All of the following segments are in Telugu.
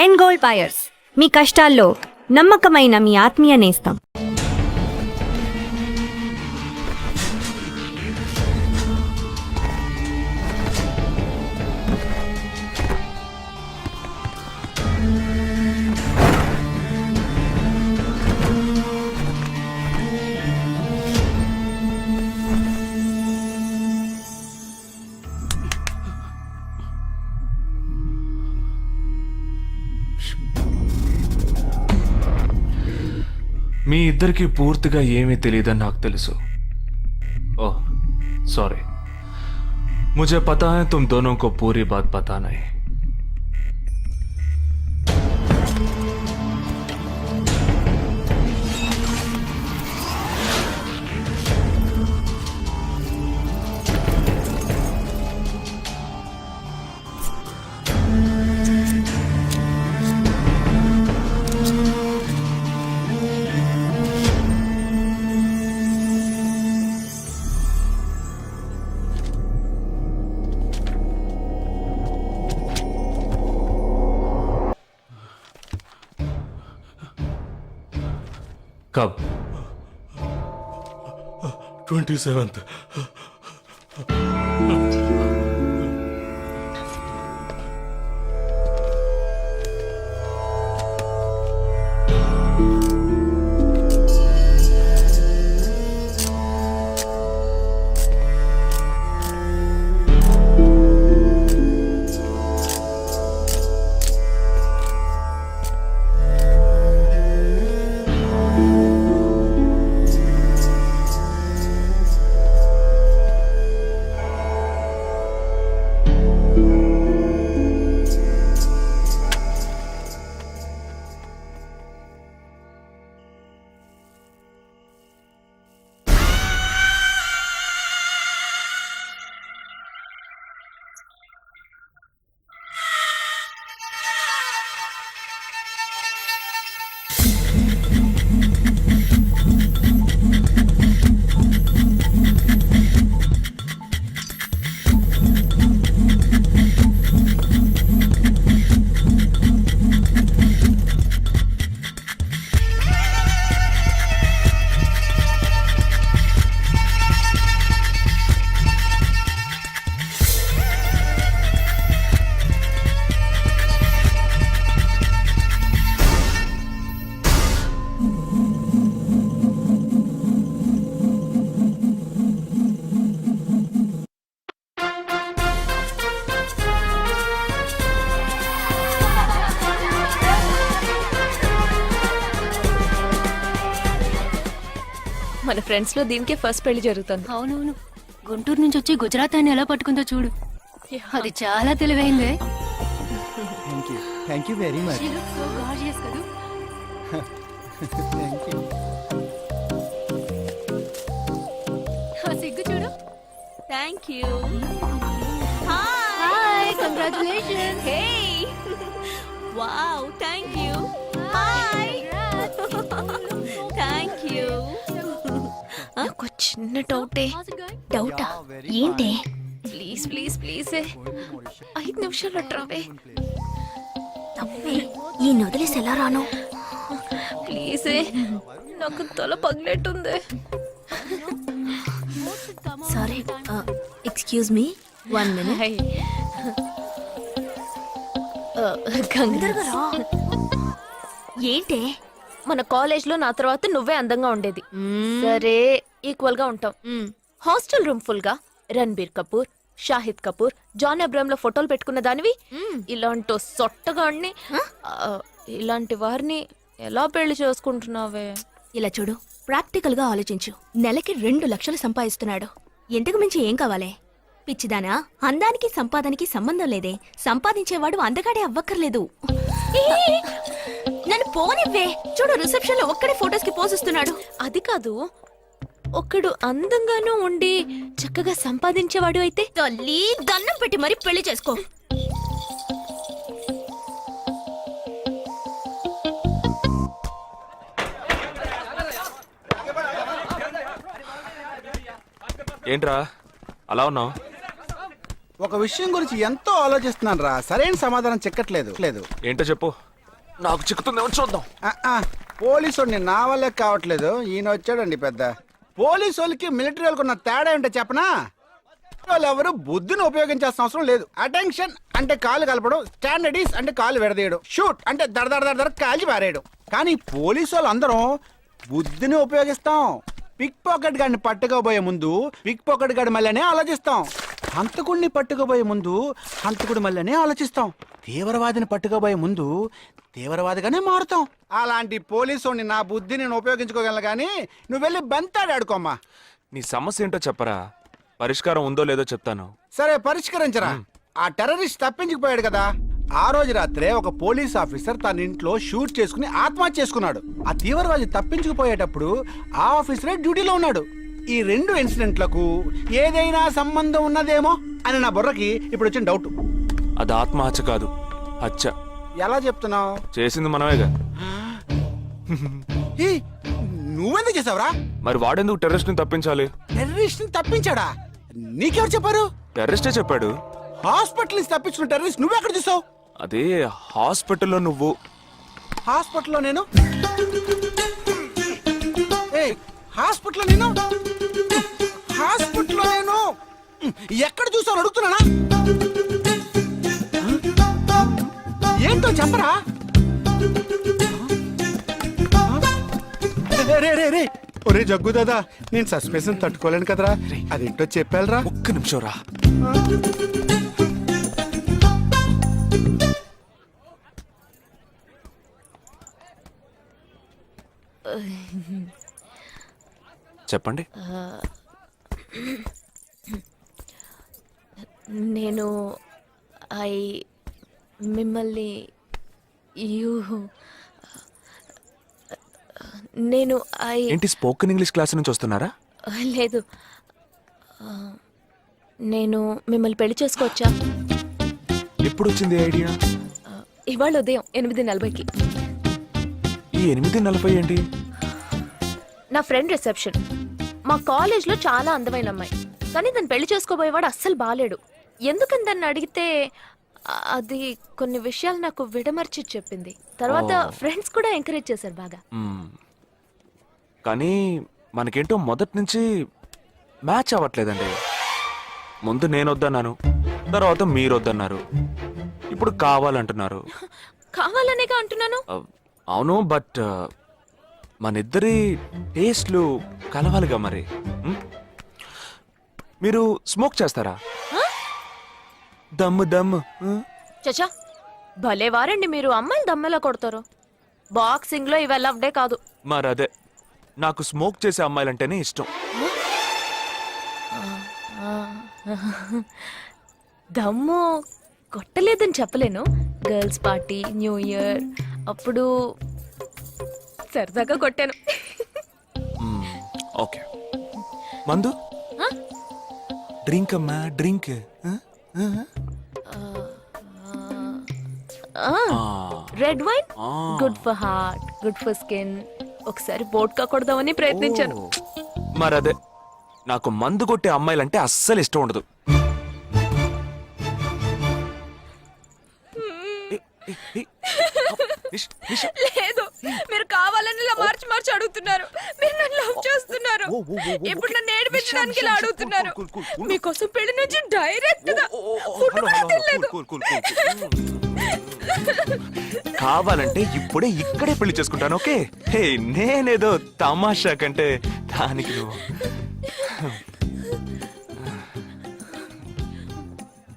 ఎండ్ గోల్డ్ బయర్స్, మీ కష్టాల్లో నమ్మకమైన మీ ఆత్మీయ నేస్తం. మీ ఇద్దరికి పూర్తిగా ఏమీ తెలియదని నాకు తెలుసు. ओह सॉरी, मुझे पता है तुम दोनों को पूरी बात पता नहीं. कब? 27th. మన ఫ్రెండ్స్ లో దీనికే ఫస్ట్ పెళ్లి జరుగుతుంది. అవునవును, గుంటూరు నుంచి వచ్చి గుజరాత్ అని ఎలా పట్టుకుందో చూడు. అది చాలా తెలివైందే. Thank you very much. సిగ్గు చూడు. Thank you. Hi, congratulations. Hey wow, thank you. Hi thank you. నాకు చిన్న డౌటా? ఏంటి? ప్లీజ్ ప్లీజ్ ప్లీజ్ 5 నిమిషాలు ట్రావే. ఈ నొదిలేసి ఎలా రాను? ప్లీజ్, నాకు తల పగిలేట్టుంది. Sorry, excuse me, 1 minute. ఏంటి? మన కాలేజ్ లో నా తర్వాత నువ్వే అందంగా ఉండేది. సరే, ఈక్వల్ గా ఉంటాం. హాస్టల్ రూమ్ ఫుల్ గా రణబీర్ కపూర్, షాహిద్ కపూర్, జాన్ అబ్రామ్ లో ఫోటోలు పెట్టుకున్న దానివి ఇలాంటి సొట్టగాడిని, ఇలాంటి వారిని ఎలా పెళ్లి చేసుకుంటున్నావే? ఇలా చూడు, ప్రాక్టికల్ గా ఆలోచించు. నెలకి 2 లక్షలు సంపాదిస్తున్నాడు. ఎంతకు మించి ఏం కావాలే? పిచ్చిదానా, అందానికి సంపాదనకి సంబంధం లేదే. సంపాదించేవాడు అందగాడే అవ్వక్కర్లేదు. నన్ను పోనివ్వే. చూడు, రిసెప్షన్ లో ఒక్కడే ఫోటోస్ కి పోజిస్తున్నాడు. అది కాదు, ఒకడు అందంగానూ ఉండి చక్కగా సంపాదించేవాడు అయితే తల్లి దండం పెట్టి మరీ పెళ్లి చేసుకో. ఏంట్రా అలా ఉన్నావు? ఒక విషయం గురించి ఎంతో ఆలోచిస్తున్నాను రా, సరైన సమాధానం చిక్కట్లేదు. ఏంటో చెప్పు, నాకు చిక్కుతుందేమో చూద్దాం. పోలీసు నా వల్లే కావట్లేదు, ఈయన వచ్చాడండి పెద్ద. పోలీసు వాళ్ళకి మిలిటరీ వాళ్ళకి ఉన్న తేడా ఏంటో చెప్పనా? వాళ్ళు ఎవరు బుద్ధిని ఉపయోగించాల్సిన అవసరం లేదు. అటెన్షన్ అంటే కాలు కలపడం, స్టాండర్డీస్ అంటే కాలు విడదీయడం, షూట్ అంటే దడ కాల్చి పారేయడం. కానీ పోలీసు వాళ్ళు అందరం బుద్ధిని ఉపయోగిస్తాం. పిక్ పాకెట్ గాడిని పట్టుకోబోయే ముందు పిక్ పాకెట్ గాడి మళ్ళీనే ఆలోచిస్తాం. హంతకుడిని పట్టుకోబోయే ముందు హంతకుడి మళ్ళీనే ఆలోచిస్తాం. తీవ్రవాదిని పట్టుకోబోయే ముందు తీవ్రవాదిగానే మారుతాం. అలాంటి పోలీసు నా బుద్ధి నేను ఉపయోగించుకోగలను, కానీ నువ్వు వెళ్ళి బంతాడు ఆడుకోమ్మా. నీ సమస్య ఏంటో చెప్పరా, పరిష్కారం ఉందో లేదో చెప్తాను. సరే పరిష్కరించరా. ఆ టెర్రరిస్ట్ తప్పించుకుపోయాడు కదా, ఆ రోజు రాత్రే ఒక పోలీస్ ఆఫీసర్ తన ఇంట్లో షూట్ చేసుకుని ఆత్మహత్య చేసుకున్నాడు. ఆ తీవ్రవాది తప్పించుకుపోయేటప్పుడు ఆ ఆఫీసరే డ్యూటీలో ఉన్నాడు. ఈ రెండు ఇన్సిడెంట్లకు ఏదైనా సంబంధం ఉన్నదేమో అని నా బుర్రకి ఇప్పుడు వచ్చిన డౌట్. అది ఆత్మహత్య కాదు, హత్య. ఎలా చెప్తున్నావు? చేసింది మనమేగా. నువ్వెందుకు చేసావురా? మరి వాడెందుకు టెర్రరిస్ట్ ని తప్పించాలి? టెర్రరిస్ట్ ని తప్పించాడా? నీకెవరు చెప్పారు? టెర్రరిస్టే చెప్పాడు. హాస్పిటల్ నుంచి తప్పించుకున్న టెర్రరిస్ట్ నువ్వెక్కడ చూసావు? అదే హాస్పిటల్లో నువ్వు. హాస్పిటల్లో నేను? హాస్పిటల్లో నేను ఎక్కడ చూసావు అడుగుతున్నానా? ఏంటో చెప్పరా? ఒరే జగ్గు దాదా, నేను సస్పెన్షన్ తట్టుకోలేను కదరా, అదేంటో చెప్పాలరా. ఒక్క నిమిషం రా. చెప్పండి. నేను మిమ్మల్ని నేను ఏంటి స్పోకెన్ ఇంగ్లీష్ క్లాస్ నుంచి వస్తున్నారా? లేదు, నేను మిమ్మల్ని పెళ్లి చేసుకోవచ్చా? ఎప్పుడు వచ్చింది ఐడియా? ఇవాళ ఉదయం 8:40కి. ఈ 8:40 ఏంటి? నా ఫ్రెండ్ రిసెప్షన్. మా కాలేజ్లో చాలా అందమైన అమ్మాయి, కానీ దాన్ని పెళ్లి చేసుకోబోయేవాడు అస్సలు బాలేడు. ఎందుకని దాన్ని అడిగితే అది కొన్ని విషయాలు నాకు విడమర్చి చెప్పింది. తర్వాత ఫ్రెండ్స్ కూడా ఎంకరేజ్ చేశారు బాగా. కానీ మనకేంటో మొదటి నుంచి మ్యాచ్ అవ్వట్లేదండి. ముందు నేను వద్దన్నాను, తర్వాత మీరు వద్దన్నారు, ఇప్పుడు కావాలంటున్నారు. కావాలనేగా అంటున్నాను. అవును, బట్ మనిద్దరి టేస్ట్లు కలవాలిగా మరి. మీరు స్మోక్ చేస్తారా? దమ్ము. చచా, భలే వారండి మీరు. అమ్మాయిలు దమ్మెలా కొడతారు. బాక్సింగ్ లో ఇవి లవ్డే కాదు. మరదే, నాకు స్మోక్ చేసే అమ్మాయిలంటేనే ఇష్టం. దమ్ము కొట్టలేదని చెప్పలేను. గర్ల్స్ పార్టీ, న్యూ ఇయర్ అప్పుడు సరదాగా కొట్టాను. ఓకే, మందు డ్రింక్ అమ్మా, drink. Red wine good for heart, good for skin. ఒకసారి బోట్కా కొడదామని ప్రయత్నించాను. మరదే, నాకు మందు కొట్టే అమ్మాయిలంటే అస్సలు ఇష్టం ఉండదు. లేదు, మీరు కావాలని ఇలా మార్చి అడుగుతున్నారు. మీరు నన్ను లవ్ చేస్తున్నారు. ఇప్పుడు నన్ను ఏడిపించడానికి ఇలా అడుగుతున్నారు. మీకోసం పెళ్లి నుంచి డైరెక్ట్ గా ఫుడ్ కూడా తినలేదు. కావాలంటే ఇప్పుడే ఇక్కడే పెళ్లి చేసుకుంటాను. ఓకే, హే, నేనేదో తమాషా కంటే దానికి నువ్వు.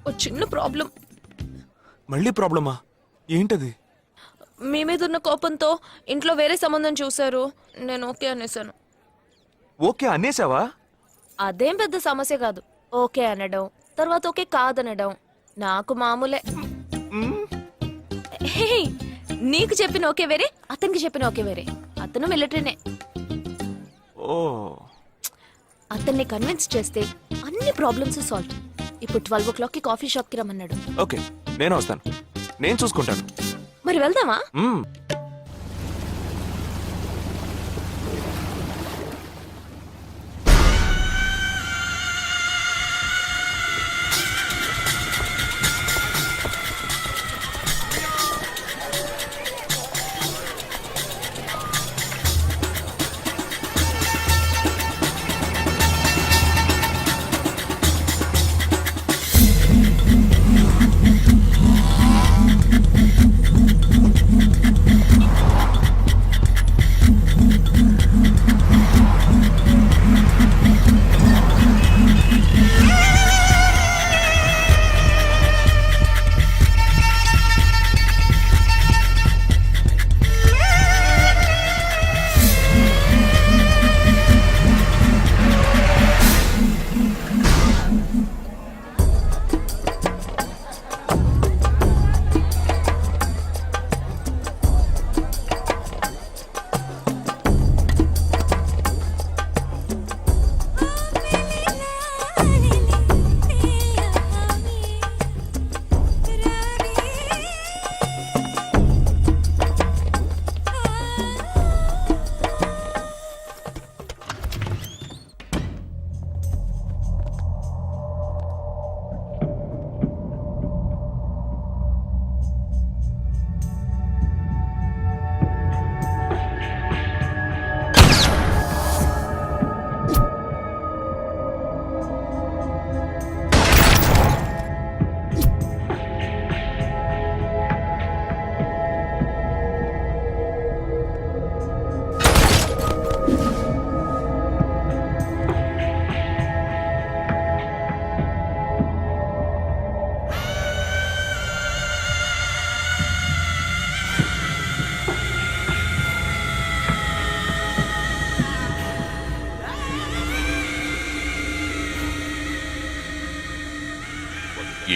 ఓ చిన్న ప్రాబ్లం. మళ్ళీ ప్రాబ్లమా? ఏంటది? మీ మీద ఉన్న కోపంతో ఇంట్లో వేరే సంబంధం చూశారు. నేను ఓకే అనేసాను. ఓకే అనేసావా? అదేం పెద్ద సమస్య కాదు. ఓకే అనడం, తర్వాత ఓకే కాదనడం నాకు మామూలే. హే, నీకు చెప్పిన ఓకే వేరే, అతనికి చెప్పిన ఓకే వేరే. అతను మిలిటరీనే. ఓ, అతన్ని కన్విన్స్ చేస్తే అన్ని ప్రాబ్లమ్స్ సాల్వ్. ఇప్పుడు 12 o'clockకి కాఫీ షాప్ కి రమ్మన్నాడు. ఓకే, నేను వస్తాను, నేను చూసుకుంటాను. మరి వెళ్దామా?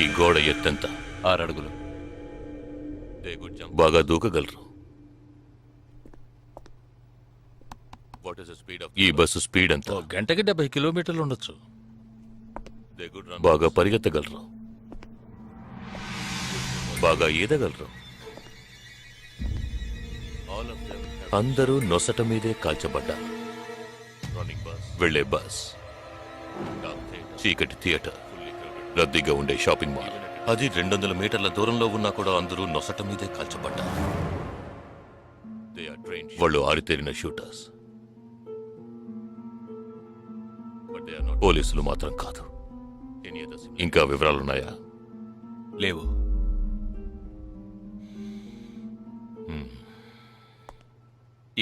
ఈ గోడ ఎత్తెంత? 6 అడుగులు. బాగా దూకగలరు. ఈ బస్సు స్పీడ్ ఎంత? గంటకి 70 కిలోమీటర్లు ఉండొచ్చు. బాగా పరిగెత్తగలరు. బాగా ఈదగలరు. అందరూ నొసట మీదే కాల్చబడ్డారు. వెళ్లే బస్, చీకటి థియేటర్, రద్దీగా ఉండే షాపింగ్ మాల్, అది 200 మీటర్ల దూరంలో ఉన్నా కూడా అందరూ నొసట మీదే కాల్చబడ్డారు. వాళ్ళు ఆరితేరిన షూటర్స్. పోలీసులు మాత్రం కాదు. ఇంకా వివరాలున్నాయా? లేవు.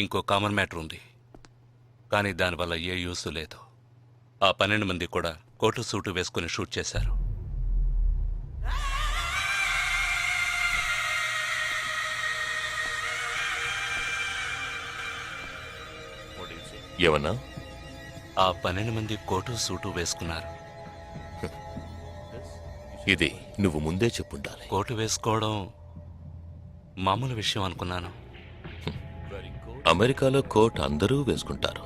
ఇంకో కామన్ మ్యాటర్ ఉంది, కానీ దానివల్ల ఏ యూస్ లేదు. ఆ 12 మంది కూడా కోటు సూటు వేసుకుని షూట్ చేశారు. ఏమన్నా? ఆ 12 మంది కోటు సూటు వేసుకున్నారు. ఇది నువ్వు ముందే చెప్పుండాలి. కోటు వేసుకోవడం మామూలు విషయం అనుకున్నాను. అమెరికాలో కోట్ అందరూ వేసుకుంటారు,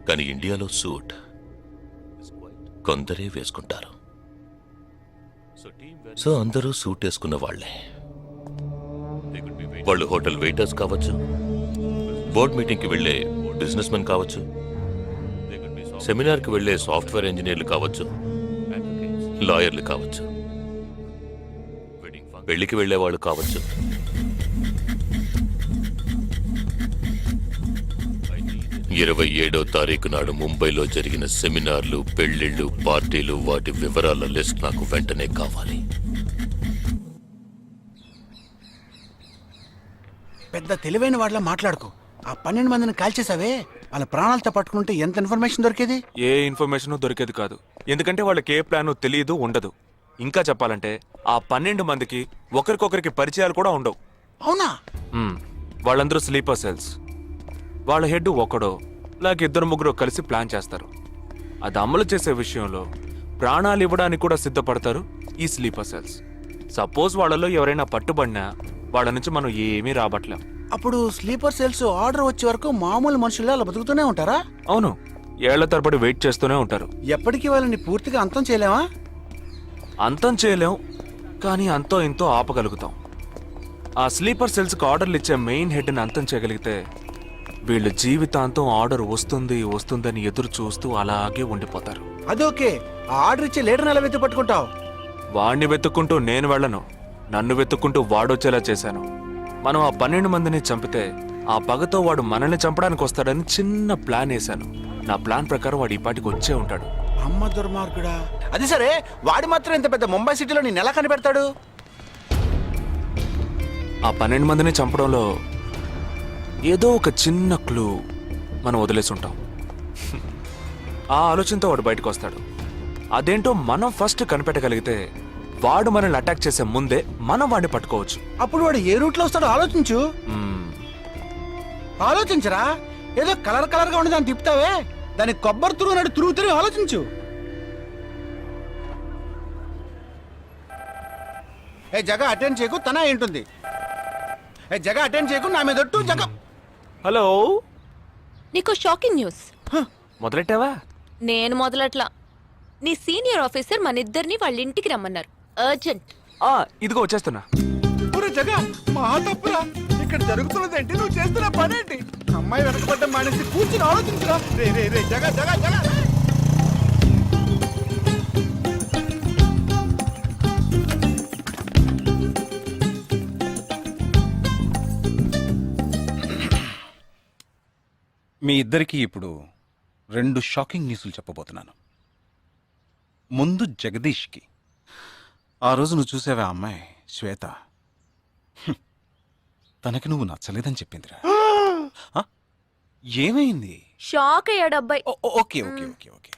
కానీ ఇండియాలో సూట్ కొందరే వేసుకుంటారు. సో అందరూ సూట్ వేసుకున్న వాళ్లే. వాళ్ళు హోటల్ వెయిటర్స్ కావచ్చు, బోర్డ్ మీటింగ్కి వెళ్లే బిజినెస్ మెన్ కావచ్చు, సెమినార్కి వెళ్లే సాఫ్ట్వేర్ ఇంజనీర్లు కావచ్చు, లాయర్లు కావచ్చు, పెళ్లికి వెళ్లే వాళ్ళు కావచ్చు. 27వ తారీఖు నాడు ముంబైలో జరిగిన సెమినార్లు, పెళ్లిళ్లు, పార్టీలు, వాటి వివరాల లిస్ట్ నాకు వెంటనే కావాలి. పెద్ద తెలివైన వాళ్ళ మాట్లాడుకో. ఆ 12 మందిని కాల్చేసావే, వాళ్ళ ప్రాణాలతో పట్టుకుంటే ఎంత ఇన్ఫర్మేషన్ దొరికేది? ఏ ఇన్ఫర్మేషన్ దొరికేది కాదు, ఎందుకంటే వాళ్ళకి ఏ ప్లాన్ తెలియదు, ఉండదు. ఇంకా చెప్పాలంటే ఆ 12 మందికి ఒకరికొకరికి పరిచయాలు కూడా ఉండవు. అవునా? వాళ్ళందరూ స్లీపర్ సెల్స్. వాళ్ళ హెడ్ ఒకడో లేక 2-3 కలిసి ప్లాన్ చేస్తారు. అది అమలు చేసే విషయంలో ప్రాణాలు ఇవ్వడానికి కూడా సిద్ధపడతారు ఈ స్లీపర్ సెల్స్. సపోజ్ వాళ్ళలో ఎవరైనా పట్టుబడినా వాళ్ళ నుంచి మనం ఏమీ రాబట్టలేం. అప్పుడు స్లీపర్ సెల్స్ ఆర్డర్ వచ్చే వరకు మామూలు మనుషుల్లో అలా బతుకుతూనే ఉంటారా? అవును, ఏళ్ల తరబడి వెయిట్ చేస్తూనే ఉంటారు. ఎప్పటికీ వాళ్ళని పూర్తిగా అంతం చేయలేమా? అంతం చేయలేం, కానీ అంతో ఇంతో ఆపగలుగుతాం. ఆ స్లీపర్ సెల్స్కి ఆర్డర్లు ఇచ్చే మెయిన్ హెడ్ని అంతం చేయగలిగితే వీళ్ళు జీవితాంతం ఆర్డర్ వస్తుందని ఎదురు చూస్తూ అలాగే ఉండిపోతారు. అదోకే, ఆ ఆర్డర్ ఇచ్చే లీడర్ని ఎలా వెతుకు పట్టుకుంటావు? వాడిని వెతుక్కుంటూ నేను వెళ్ళను, నన్ను వెతుక్కుంటూ వాడొచ్చేలా చేశాను. మనం ఆ 12 మందిని చంపితే ఆ పగతో వాడు మనల్ని చంపడానికి వస్తాడని చిన్న ప్లాన్ వేశాను. నా ప్లాన్ ప్రకారం వాడు ఈ పాటికి వచ్చే ఉంటాడు. అమ్మ దుర్మార్గుడా! అది సరే, వాడు మాత్రం ఇంత పెద్ద ముంబై సిటీలో నేను ఎలా కనిపెడతాడు? ఆ 12 మందిని చంపడంలో ఏదో ఒక చిన్న క్లూ మనం వదిలేసి ఉంటాం. ఆ ఆలోచనతో వాడు బయటకు వస్తాడు. అదేంటో మనం ఫస్ట్ కనిపెట్టగలిగితే వాడు మనల్ని అటాక్ చేసే ముందే మనం వాడిని పట్టుకోవచ్చు. అప్పుడు వాడు ఏ రూట్లో వస్తాడో ఆలోచించు. ఆలోచించరా, ఏదో కలర్ గా ఉండి దాన్ని తిప్పుతావే, దాన్ని కొబ్బరి తురుగు తిరిగి ఆలోచించు. ఏ జగ అటెండ్ చేయకు, తన ఏంటుంది? ఏ జగ అటెండ్ చేయకు, నా మీద ఒట్టు. జగ హలో, నీకు షాకింగ్ న్యూస్. మొదలెట్టావా? నేను మొదలట్లా. నీ సీనియర్ ఆఫీసర్ మన ఇద్దరిని వాళ్ళ ఇంటికి రమ్మన్నారు, అర్జెంట్. ఇదిగో వచ్చేస్తున్నా. జగ మా తప్పురా, ఇక్కడ జరుగుతున్నదేంటి, నువ్వు చేస్తున్న పనేంటి? అమ్మాయి వెనకబడ్డ మానేసి కూర్చుని ఆలోచించురా. రే రే రే జగ జగ జగ మీ ఇద్దరికి ఇప్పుడు 2 షాకింగ్ న్యూస్లు చెప్పబోతున్నాను. ముందు జగదీష్కి. ఆ రోజు నువ్వు చూసావా అమ్మాయి శ్వేత? తనకి నువ్వు నచ్చలేదని చెప్పిందిరా. ఏమైంది? షాక్ అయ్యాడు అబ్బాయి. Okay okay okay okay.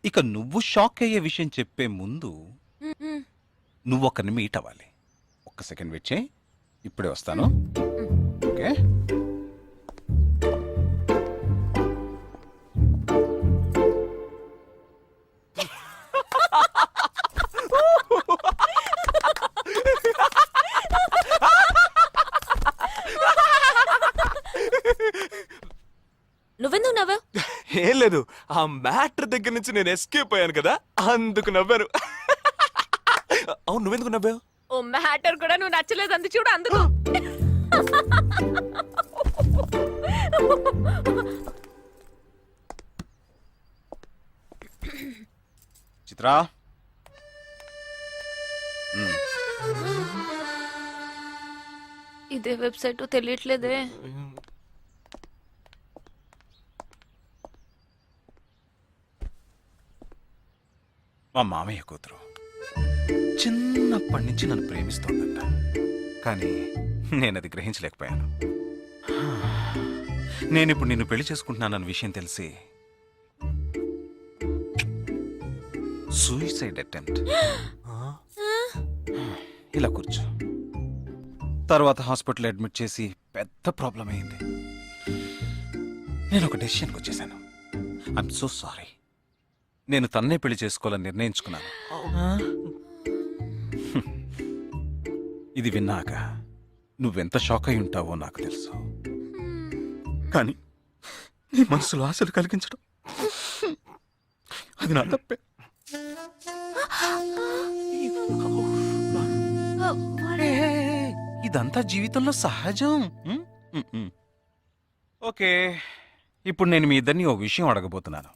ఇక నువ్వు షాక్ అయ్యే విషయం చెప్పే ముందు నువ్వు ఒకరిని మీట్ అవ్వాలి. 1 సెకండ్ వెయిట్ చేయి, ఇప్పుడే వస్తాను. ఓకే. ఏం లేదు, ఆ మ్యాటర్ దగ్గర నుంచి నేను ఎస్కేప్ అయ్యాను కదా, అందుకు నవ్వాను. అవును, నువ్వెందుకు నవ్వావు? ఓ మ్యాటర్ కూడా నువ్వు నచ్చలేదు అంది చూడు అందుకు. చిత్రా, ఇదే వెబ్సైట్ తెలియట్లేదే. మా మామయ్య కూతురు చిన్నప్పటి నుంచి నన్ను ప్రేమిస్తోందంట, కానీ నేను అది గ్రహించలేకపోయాను. నేనిప్పుడు నిన్ను పెళ్లి చేసుకుంటున్నానన్న విషయం తెలిసి సూసైడ్ అటెంప్ట్. ఇలా కూర్చో. తర్వాత హాస్పిటల్ అడ్మిట్ చేసి పెద్ద ప్రాబ్లం అయింది. నేను ఒక డెసిషన్కి వచ్చేసాను. I'm so sorry. నేను తన్నే పెళ్లి చేసుకోవాలని నిర్ణయించుకున్నాను. ఇది విన్నాక నువ్వెంత షాక్ అయి ఉంటావో నాకు తెలుసు, కానీ నీ మనసులో ఆశలు కలిగించడం అది నా తప్పే. ఇదంతా జీవితంలో సహజం. ఓకే, ఇప్పుడు నేను మీ ఇద్దరిని ఓ విషయం అడగబోతున్నాను.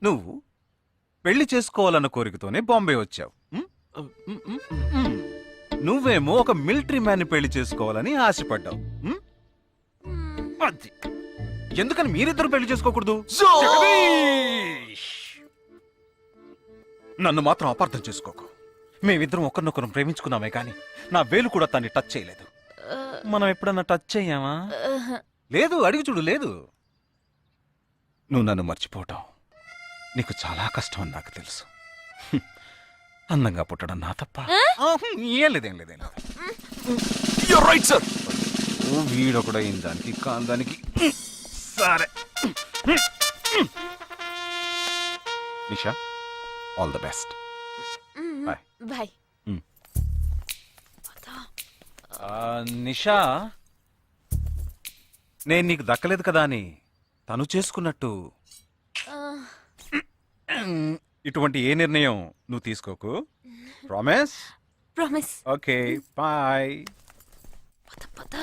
నువ్వు పెళ్లి చేసుకోవాలన్న కోరికతోనే బాంబే వచ్చావు. నువ్వేమో ఒక మిలిటరీ మ్యాన్ పెళ్లి చేసుకోవాలని ఆశపడ్డావు. అది ఎందుకని మీరిద్దరు పెళ్లి చేసుకోకూడదు? జగదీష్! నన్ను మాత్రం అపార్థం చేసుకోకు. మేమిద్దరం ఒకరినొకరు ప్రేమించుకున్నామే కానీ నా వేలు కూడా తన్ని టచ్ చేయలేదు. మనం ఎప్పుడన్నా టచ్ అయ్యామా? లేదు, అడిగి చూడు. లేదు. నువ్వు నన్ను మర్చిపోవటం నీకు చాలా కష్టం అని నాకు తెలుసు. అందంగా పుట్టడం నా తప్ప. ఏం లేదేం లేదేం లేదు. You're right, sir. వీడొకడు అయిన దానికి కాందానికి. సరే Nisha, all the best. Bye. Bye. Nisha, నేను నీకు దక్కలేదు కదా అని తను చేసుకున్నట్టు ఇటువంటి ఏ నిర్ణయం నువ్వు తీసుకోకు. ప్రామిస్? ప్రామిస్. Okay, bye. పద పద.